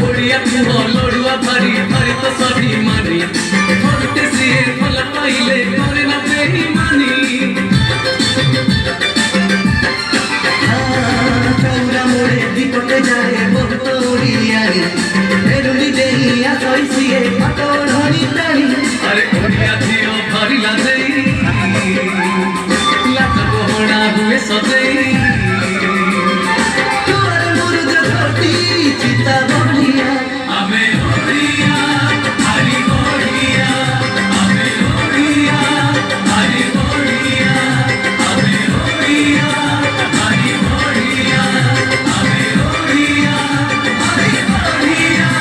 ओडिया कुह लड़ुआ भारी भारी तो सभी मानी थोड़ते से फल पाइले करे ना बेईमानी चौरा मोड़े दीपटे जाए बहुत ओडियारी एरुली देहिया सैसिए पाटो ढोली तानी अरे ओडिया झियो भारी लाजई लाज बहना हुए सजई तोर मुरुज घोटी चिता बढ़िया आमे ओडिया हरी ओडिया आमे ओडिया हरी ओडिया आमे ओडिया हरी ओडिया आमे ओडिया हरी ओडिया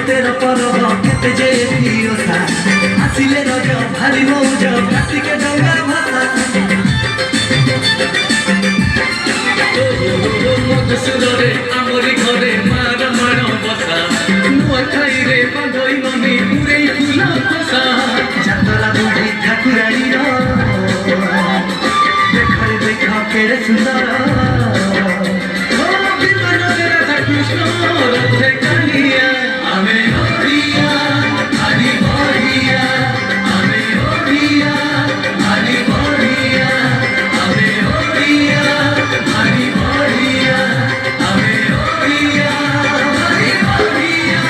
तेर परब केते जे पियोसा आसिले रज भारी मौज कातिके डंगा भासा मधुसुरे आमरी घरे मार मार बसा नुआ खाई रे बंधई मनी पुरे फुला फसा जातरा बुढ़ी ठाकुराड़ी देखरे देख केड़े सुंदर ओ विमान राधा कृष्ण रथे कालिया आमे ओडिया हरी ओडिया आमे ओडिया हरी ओडिया आमे ओडिया हरी ओडिया आमे ओडिया हरी ओडिया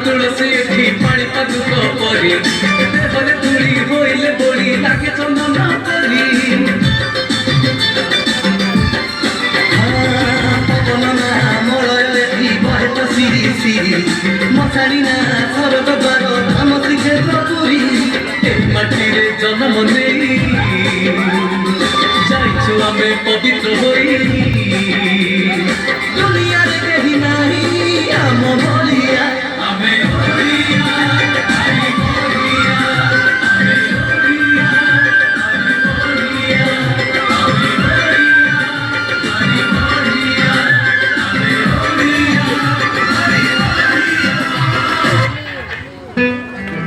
तुलसी एठी पानी पादुक परी देहरे तुली होइले बोली लागे चंदन परी पवन ना मलय एठी बहे तो सिरी सिरी मसाड़ी ना सरद द्वार धाम श्रीक्षेत्र पुरी ए माटी रे जन्म नेई जाइछु आमे पवित्र होई